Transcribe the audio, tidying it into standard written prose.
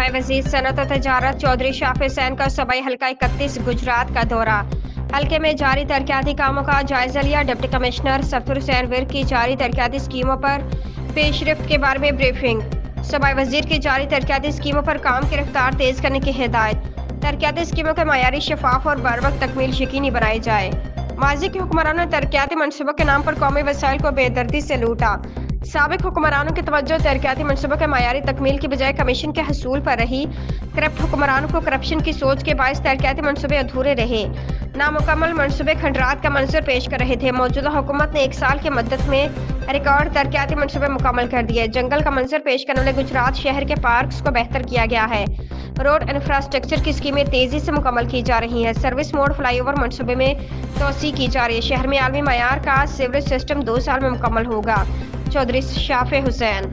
सूबाई वजीर सनत और तजारत चौधरी शाफिर हुसैन का सूबाई हल्का 31 गुजरात का दौरा। हल्के में जारी तरक्याती कामों का जायजा लिया। डिप्टी कमिश्नर सफदर हुसैन विर्क की जारी तरक्याती स्कीमों पर पेशरफ्त के बारे में ब्रीफिंग। सूबाई वजीर की जारी तरक्याती स्कीमों पर काम की रफ्तार तेज करने की हिदायत। तरक्याती स्कीमों के मयारी, शफाफ और बरवक्त तकमील यकीनी बनाई जाए। माजी के हुक्मरानों ने तरक्याती मनसूबों के नाम पर कौमी वसाइल को बेदर्दी से लूटा। साबिक हुक्मरानों की तवज्जो तरक्याती मनसूबों के मयारी तकमील की बजाय कमीशन के हसूल पर रही। करप्ट हुक्मरानों को करप्शन की सोच के बायस तरक्याती मनसूबे अधूरे रहे। नामुकम्मल मनसूबे खंडरात का मंजर पेश कर रहे थे। मौजूदा हुकूमत ने 1 साल की मद्दत में रिकॉर्ड तरक्याती मनसूबे मुकम्मल कर दिए। जंगल का मंजर पेश करने वाले गुजरात शहर के पार्क्स को बेहतर किया गया है। रोड इंफ्रास्ट्रक्चर की स्कीमें तेजी से मुकम्मल की जा रही हैं। सर्विस मोड फ्लाईओवर मनसूबे में तोसी की जा रही है। शहर में आलमी मयार का सीवरेज सिस्टम 2 साल में मुकम्मल होगा। चौधरी शाफिर हुसैन।